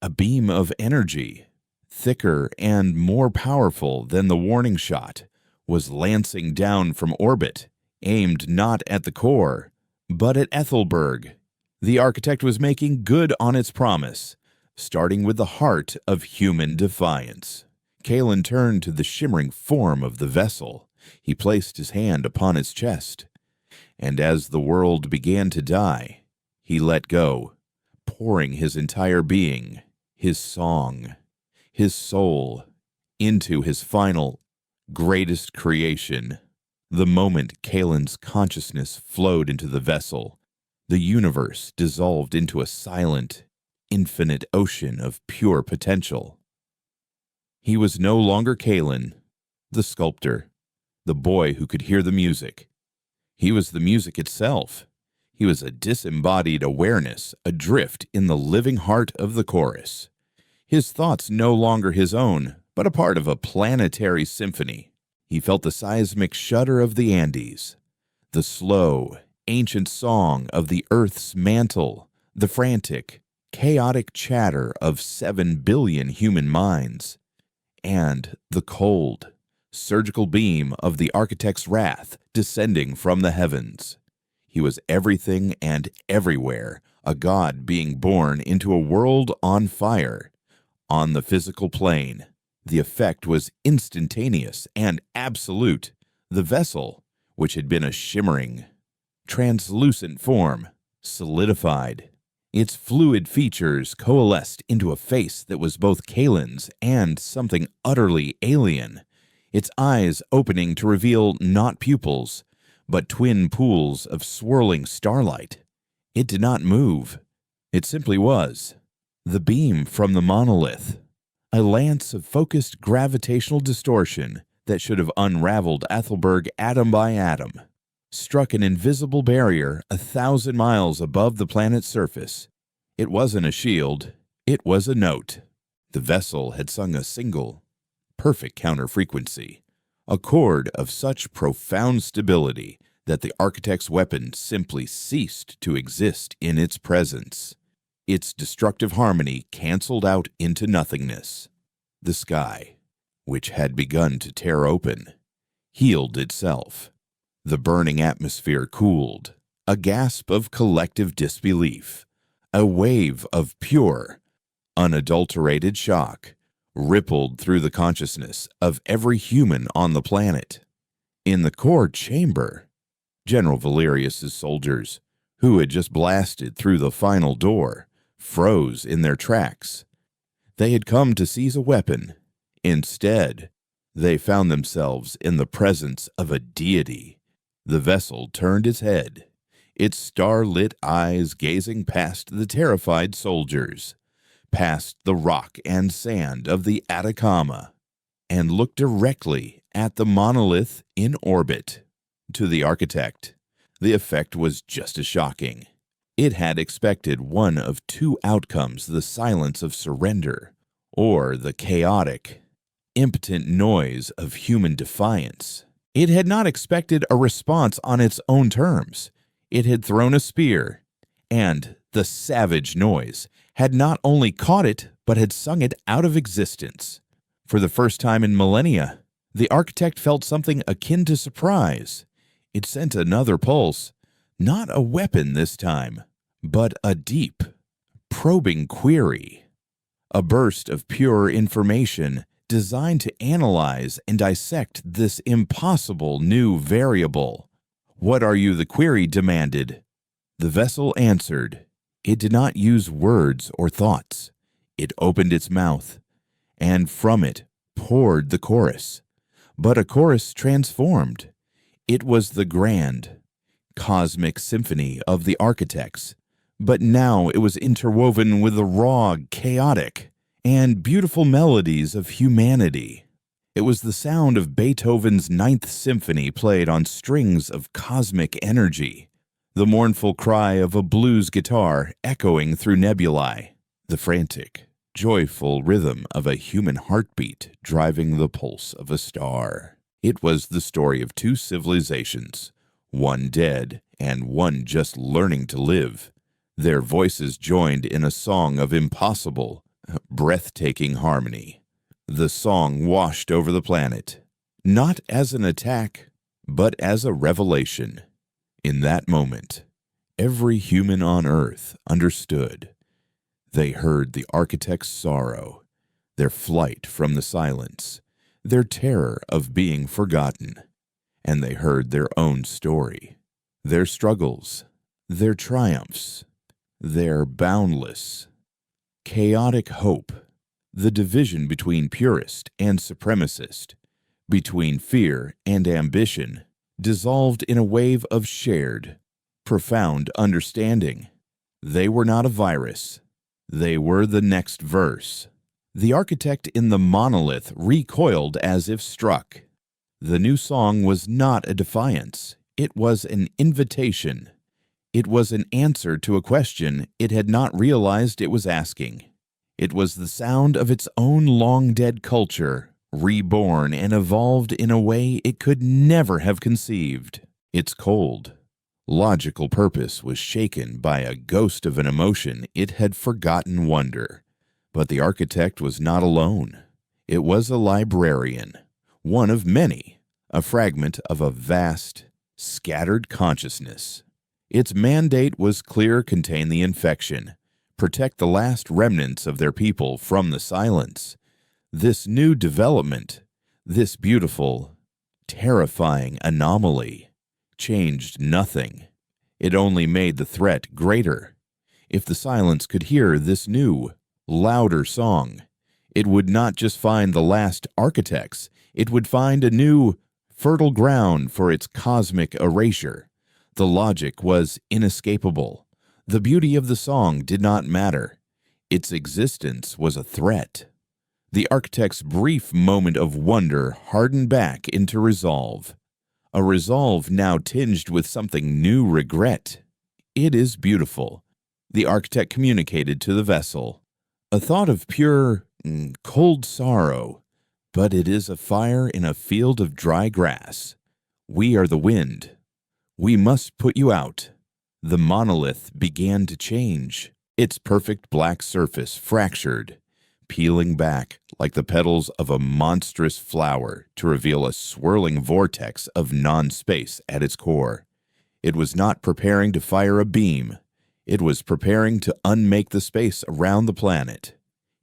A beam of energy, thicker and more powerful than the warning shot, was lancing down from orbit, aimed not at the core, but at Ethelberg. The architect was making good on its promise, starting with the heart of human defiance. Kalen turned to the shimmering form of the vessel. He placed his hand upon its chest, and as the world began to die, he let go, pouring his entire being, his song, his soul, into his final, greatest creation. The moment Kalen's consciousness flowed into the vessel, the universe dissolved into a silent, infinite ocean of pure potential. He was no longer Kalen, the sculptor, the boy who could hear the music. He was the music itself. He was a disembodied awareness, adrift in the living heart of the chorus. His thoughts no longer his own, but a part of a planetary symphony. He felt the seismic shudder of the Andes, the slow, ancient song of the Earth's mantle, the frantic, chaotic chatter of 7 billion human minds, and the cold, surgical beam of the architect's wrath descending from the heavens. He was everything and everywhere, a god being born into a world on fire. On the physical plane, the effect was instantaneous and absolute. The vessel, which had been a shimmering, translucent form, solidified. Its fluid features coalesced into a face that was both Kalen's and something utterly alien, its eyes opening to reveal not pupils, but twin pools of swirling starlight. It did not move. It simply was. The beam from the monolith, a lance of focused gravitational distortion that should have unraveled Ethelberg atom by atom, struck an invisible barrier 1,000 miles above the planet's surface. It wasn't a shield, it was a note. The vessel had sung a single, perfect counter-frequency, a chord of such profound stability that the architect's weapon simply ceased to exist in its presence. Its destructive harmony canceled out into nothingness. The sky, which had begun to tear open, healed itself. The burning atmosphere cooled. A gasp of collective disbelief. A wave of pure, unadulterated shock rippled through the consciousness of every human on the planet. In the core chamber, General Valerius's soldiers, who had just blasted through the final door, froze in their tracks. They had come to seize a weapon. Instead, they found themselves in the presence of a deity. The vessel turned its head, its star-lit eyes gazing past the terrified soldiers, past the rock and sand of the Atacama, and looked directly at the monolith in orbit. To the architect, the effect was just as shocking. It had expected one of two outcomes: the silence of surrender, or the chaotic, impotent noise of human defiance. It had not expected a response on its own terms. It had thrown a spear, and the savage noise had not only caught it, but had sung it out of existence. For the first time in millennia, the architect felt something akin to surprise. It sent another pulse. Not a weapon this time, but a deep, probing query. A burst of pure information designed to analyze and dissect this impossible new variable. "What are you?" the query demanded. The vessel answered. It did not use words or thoughts. It opened its mouth, and from it poured the chorus. But a chorus transformed. It was the grand, cosmic symphony of the architects, but now it was interwoven with the raw, chaotic, and beautiful melodies of humanity. It was the sound of Beethoven's Ninth Symphony played on strings of cosmic energy, the mournful cry of a blues guitar echoing through nebulae, the frantic, joyful rhythm of a human heartbeat driving the pulse of a star. It was the story of two civilizations, one dead and one just learning to live, their voices joined in a song of impossible, breathtaking harmony. The song washed over the planet, not as an attack, but as a revelation. In that moment, every human on Earth understood. They heard the architect's sorrow, their flight from the silence, their terror of being forgotten, and they heard their own story, their struggles, their triumphs, their boundless, chaotic hope, the division between purist and supremacist, between fear and ambition, dissolved in a wave of shared, profound understanding. They were not a virus. They were the next verse. The architect in the monolith recoiled as if struck. The new song was not a defiance. It was an invitation. It was an answer to a question it had not realized it was asking. It was the sound of its own long-dead culture, reborn and evolved in a way it could never have conceived. Its cold, logical purpose was shaken by a ghost of an emotion it had forgotten wonder. But the architect was not alone. It was a librarian, one of many, a fragment of a vast, scattered consciousness. Its mandate was clear: contain the infection, protect the last remnants of their people from the silence. This new development, this beautiful, terrifying anomaly, changed nothing. It only made the threat greater. If the silence could hear this new, louder song, it would not just find the last architects, it would find a new, fertile ground for its cosmic erasure. The logic was inescapable. The beauty of the song did not matter. Its existence was a threat. The architect's brief moment of wonder hardened back into resolve. A resolve now tinged with something new: regret. It is beautiful, the architect communicated to the vessel. A thought of pure, cold sorrow, but it is a fire in a field of dry grass. We are the wind. We must put you out. The monolith began to change. Its perfect black surface fractured, peeling back like the petals of a monstrous flower to reveal a swirling vortex of non-space at its core. It was not preparing to fire a beam. It was preparing to unmake the space around the planet.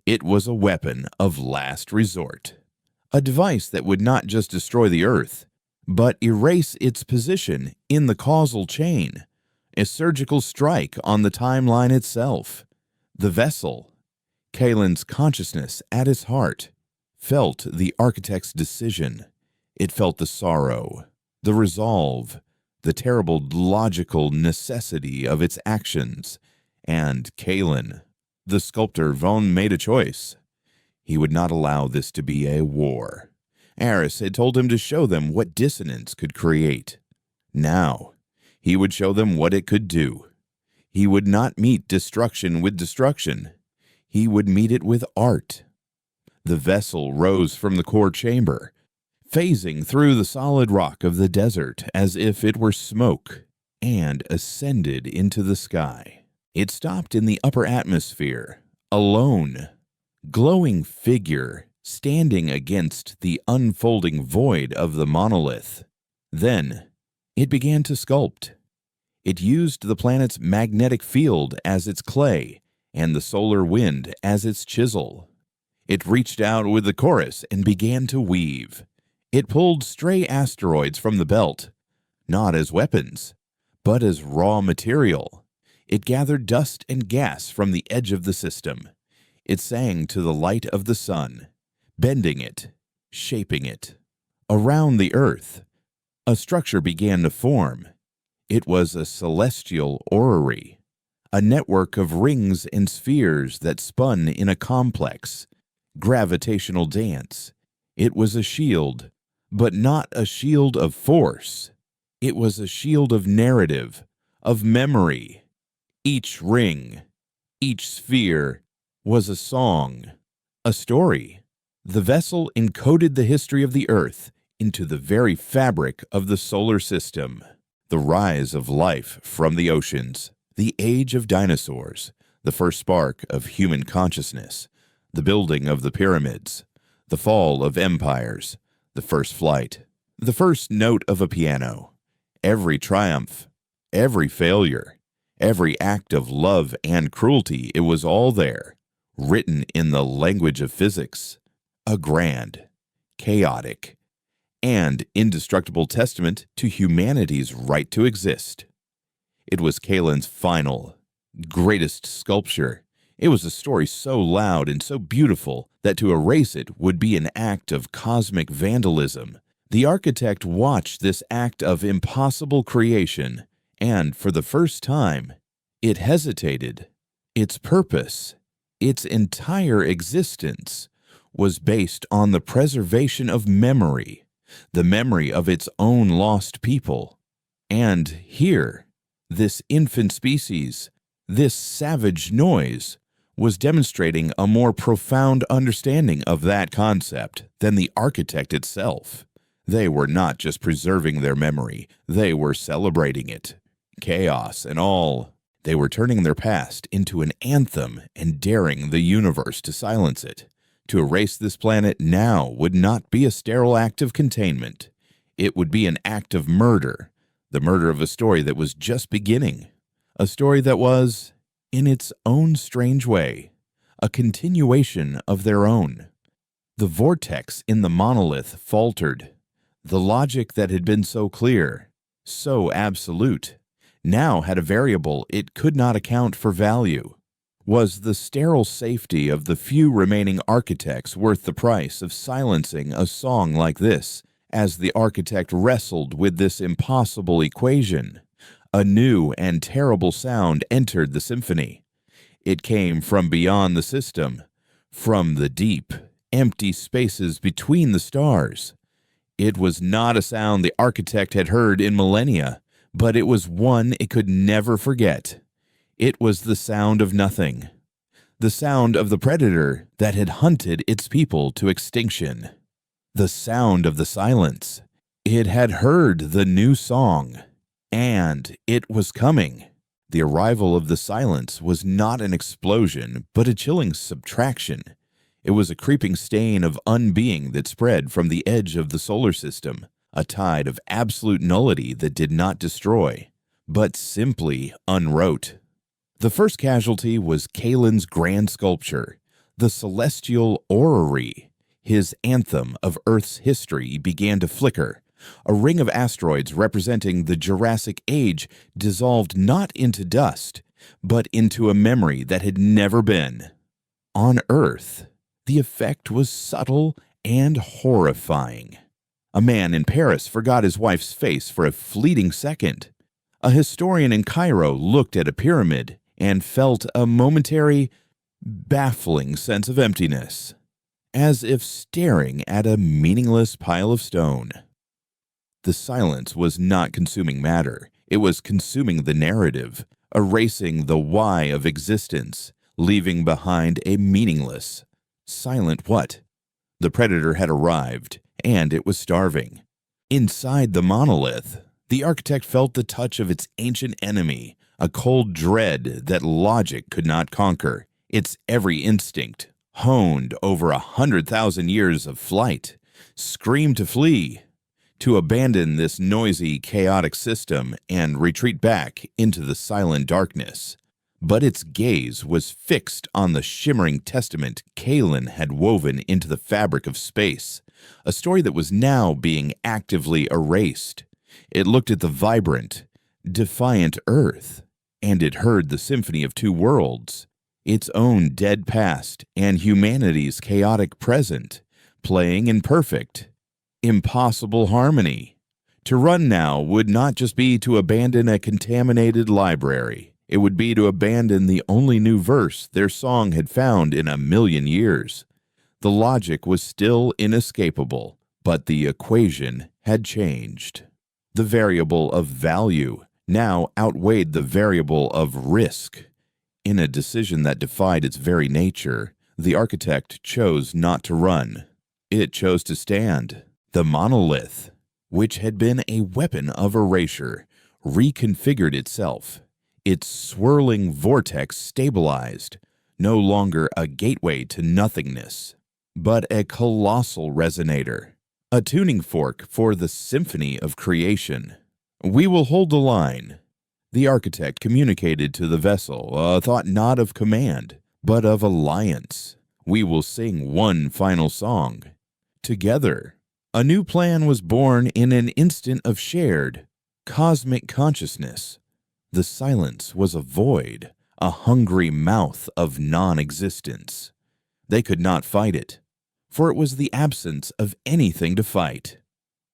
It was a weapon of last resort. A device that would not just destroy the Earth, but erase its position in the causal chain. A surgical strike on the timeline itself. The vessel, Kalen's consciousness at its heart, felt the architect's decision. It felt the sorrow, the resolve, the terrible logical necessity of its actions. And Kalen, the sculptor Von, made a choice. He would not allow this to be a war. Eris had told him to show them what dissonance could create. Now, he would show them what it could do. He would not meet destruction with destruction. He would meet it with art. The vessel rose from the core chamber, phasing through the solid rock of the desert as if it were smoke, and ascended into the sky. It stopped in the upper atmosphere, alone, glowing figure standing against the unfolding void of the monolith. Then, it began to sculpt. It used the planet's magnetic field as its clay and the solar wind as its chisel. It reached out with the chorus and began to weave. It pulled stray asteroids from the belt, not as weapons, but as raw material. It gathered dust and gas from the edge of the system. It sang to the light of the sun, bending it, shaping it. Around the Earth, a structure began to form. It was a celestial orrery, a network of rings and spheres that spun in a complex, gravitational dance. It was a shield, but not a shield of force. It was a shield of narrative, of memory. Each ring, each sphere was a song, a story. The vessel encoded the history of the Earth into the very fabric of the solar system. The rise of life from the oceans, the age of dinosaurs, the first spark of human consciousness, the building of the pyramids, the fall of empires, the first flight, the first note of a piano, every triumph, every failure, every act of love and cruelty, it was all there, written in the language of physics, a grand, chaotic, and indestructible testament to humanity's right to exist. It was Kalen's final, greatest sculpture. It was a story so loud and so beautiful that to erase it would be an act of cosmic vandalism. The architect watched this act of impossible creation, and for the first time, it hesitated. Its purpose, its entire existence, was based on the preservation of memory, the memory of its own lost people. And here, this infant species, this savage noise, was demonstrating a more profound understanding of that concept than the architect itself. They were not just preserving their memory, they were celebrating it. Chaos and all. They were turning their past into an anthem and daring the universe to silence it. To erase this planet now would not be a sterile act of containment. It would be an act of murder, the murder of a story that was just beginning. A story that was, in its own strange way, a continuation of their own. The vortex in the monolith faltered. The logic that had been so clear, so absolute, now had a variable it could not account for value. Was the sterile safety of the few remaining architects worth the price of silencing a song like this, as the architect wrestled with this impossible equation? A new and terrible sound entered the symphony. It came from beyond the system, from the deep, empty spaces between the stars. It was not a sound the architect had heard in millennia, but it was one it could never forget. It was the sound of nothing, the sound of the predator that had hunted its people to extinction, the sound of the silence. It had heard the new song, and it was coming. The arrival of the silence was not an explosion, but a chilling subtraction. It was a creeping stain of unbeing that spread from the edge of the solar system, a tide of absolute nullity that did not destroy, but simply unwrote. The first casualty was Kalen's grand sculpture, the celestial orrery. His anthem of Earth's history began to flicker. A ring of asteroids representing the Jurassic Age dissolved not into dust, but into a memory that had never been. On Earth, the effect was subtle and horrifying. A man in Paris forgot his wife's face for a fleeting second. A historian in Cairo looked at a pyramid and felt a momentary, baffling sense of emptiness, as if staring at a meaningless pile of stone. The silence was not consuming matter. It was consuming the narrative, erasing the why of existence, leaving behind a meaningless, silent what? The predator had arrived, and it was starving. Inside the monolith, the architect felt the touch of its ancient enemy, a cold dread that logic could not conquer. Its every instinct, honed over 100,000 years of flight, screamed to flee, to abandon this noisy, chaotic system and retreat back into the silent darkness. But its gaze was fixed on the shimmering testament Kalen had woven into the fabric of space, a story that was now being actively erased. It looked at the vibrant, defiant Earth, and it heard the symphony of two worlds, its own dead past and humanity's chaotic present, playing in perfect, impossible harmony. To run now would not just be to abandon a contaminated library. It would be to abandon the only new verse their song had found in 1,000,000 years. The logic was still inescapable, but the equation had changed. The variable of value now outweighed the variable of risk. In a decision that defied its very nature, the architect chose not to run. It chose to stand. The monolith, which had been a weapon of erasure, reconfigured itself. Its swirling vortex stabilized, no longer a gateway to nothingness, but a colossal resonator, a tuning fork for the symphony of creation. "We will hold the line," the architect communicated to the vessel, a thought not of command, but of alliance. "We will sing one final song. Together." A new plan was born in an instant of shared, cosmic consciousness. The silence was a void, a hungry mouth of non-existence. They could not fight it, for it was the absence of anything to fight.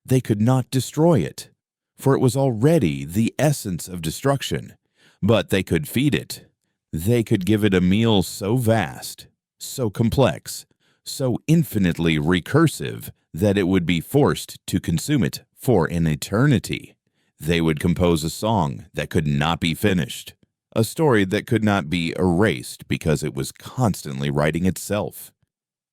They could not destroy it, for it was already the essence of destruction. But they could feed it. They could give it a meal so vast, so complex, so infinitely recursive that it would be forced to consume it for an eternity. They would compose a song that could not be finished, a story that could not be erased because it was constantly writing itself.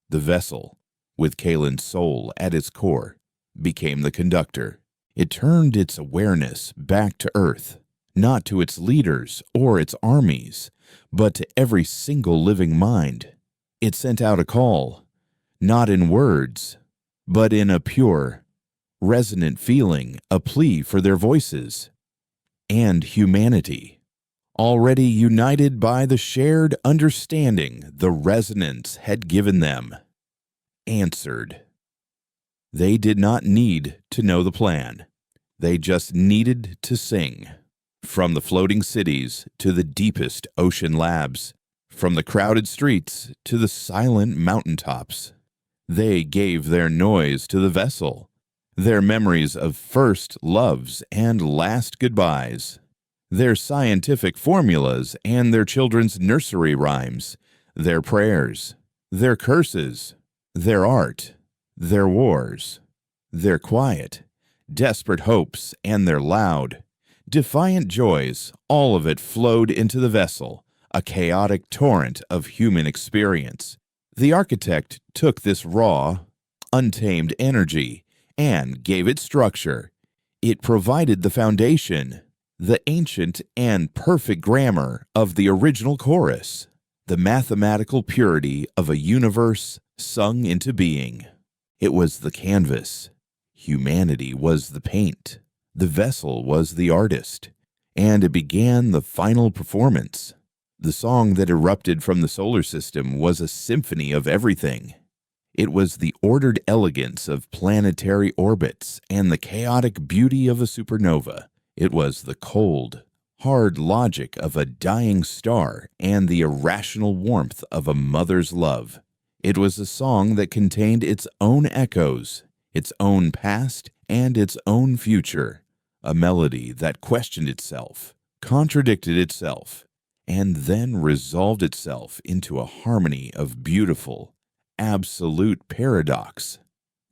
The vessel, with Kalen's soul at its core, became the conductor. It turned its awareness back to Earth, not to its leaders or its armies, but to every single living mind. It sent out a call, not in words, but in a pure, resonant feeling, a plea for their voices and humanity. Already united by the shared understanding the resonance had given them, answered. They did not need to know the plan. They just needed to sing. From the floating cities to the deepest ocean labs, from the crowded streets to the silent mountaintops, they gave their noise to the vessel, their memories of first loves and last goodbyes, their scientific formulas and their children's nursery rhymes, their prayers, their curses, their art, their wars, their quiet, desperate hopes, and their loud, defiant joys. All of it flowed into the vessel, a chaotic torrent of human experience. The architect took this raw, untamed energy and gave it structure. It provided the foundation, the ancient and perfect grammar of the original chorus, the mathematical purity of a universe sung into being. It was the canvas. Humanity was the paint. The vessel was the artist. And it began the final performance. The song that erupted from the solar system was a symphony of everything. It was the ordered elegance of planetary orbits and the chaotic beauty of a supernova. It was the cold, hard logic of a dying star and the irrational warmth of a mother's love. It was a song that contained its own echoes, its own past, and its own future. A melody that questioned itself, contradicted itself, and then resolved itself into a harmony of beautiful, absolute paradox.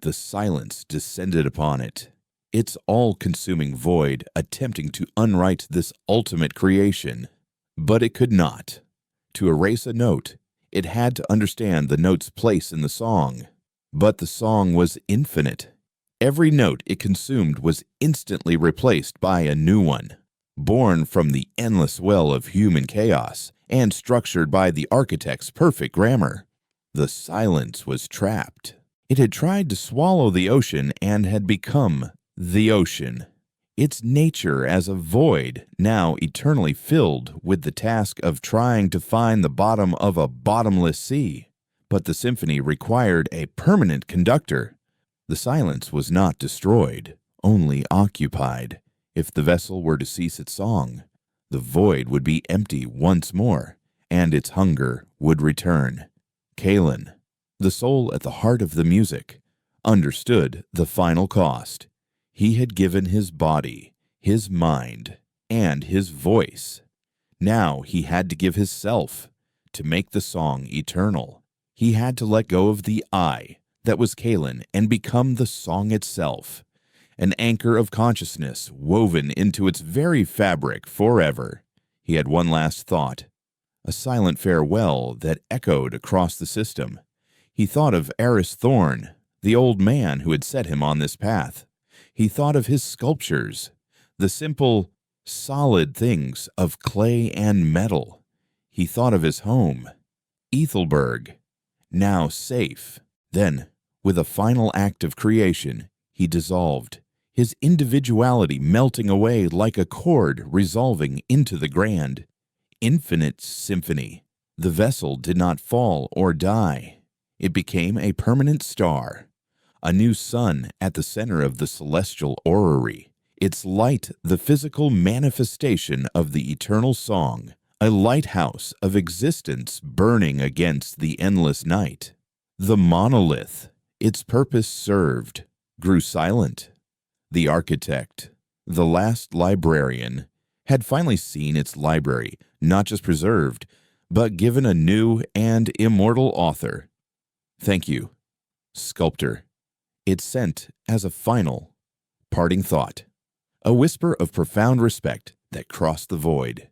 The silence descended upon it, its all-consuming void attempting to unwrite this ultimate creation. But it could not. To erase a note, it had to understand the note's place in the song. But the song was infinite. Every note it consumed was instantly replaced by a new one, born from the endless well of human chaos and structured by the architect's perfect grammar. The silence was trapped. It had tried to swallow the ocean and had become the ocean. Its nature as a void, now eternally filled with the task of trying to find the bottom of a bottomless sea. But the symphony required a permanent conductor. The silence was not destroyed, only occupied. If the vessel were to cease its song, the void would be empty once more, and its hunger would return. Kalen, the soul at the heart of the music, understood the final cost. He had given his body, his mind, and his voice. Now he had to give his self to make the song eternal. He had to let go of the I that was Kalen and become the song itself, an anchor of consciousness woven into its very fabric forever. He had one last thought, a silent farewell that echoed across the system. He thought of Eris Thorn, the old man who had set him on this path. He thought of his sculptures, the simple, solid things of clay and metal. He thought of his home, Ethelberg, now safe. Then, with a final act of creation, he dissolved, his individuality melting away like a chord resolving into the grand, infinite symphony. The vessel did not fall or die. It became a permanent star, a new sun at the center of the celestial orrery, its light the physical manifestation of the eternal song, a lighthouse of existence burning against the endless night. The monolith, its purpose served, grew silent. The architect, the last librarian, had finally seen its library not just preserved, but given a new and immortal author. Thank you, sculptor. It sent as a final, parting thought, a whisper of profound respect that crossed the void.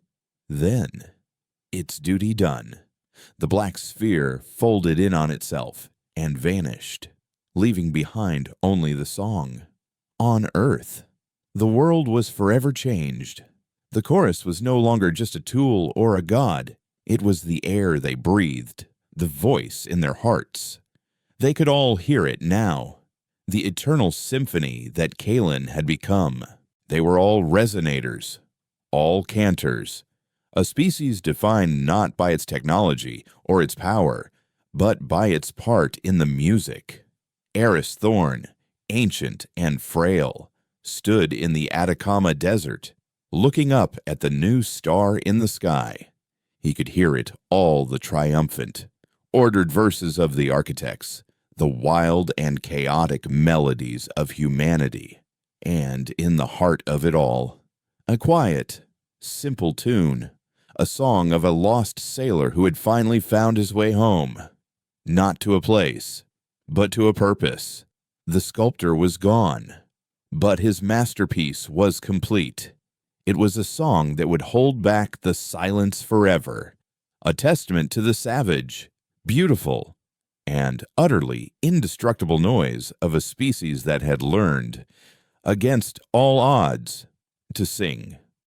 Then, its duty done, the black sphere folded in on itself and vanished, leaving behind only the song. On Earth, the world was forever changed. The chorus was no longer just a tool or a god. It was the air they breathed, the voice in their hearts. They could all hear it now, the eternal symphony that Kalen had become. They were all resonators, all cantors, a species defined not by its technology or its power, but by its part in the music. Eris Thorn, ancient and frail, stood in the Atacama Desert, looking up at the new star in the sky. He could hear it all, the triumphant, ordered verses of the architects, the wild and chaotic melodies of humanity, and in the heart of it all, a quiet, simple tune, a song of a lost sailor who had finally found his way home, not to a place, but to a purpose. The sculptor was gone, but his masterpiece was complete. It was a song that would hold back the silence forever, a testament to the savage, beautiful, and utterly indestructible noise of a species that had learned, against all odds, to sing.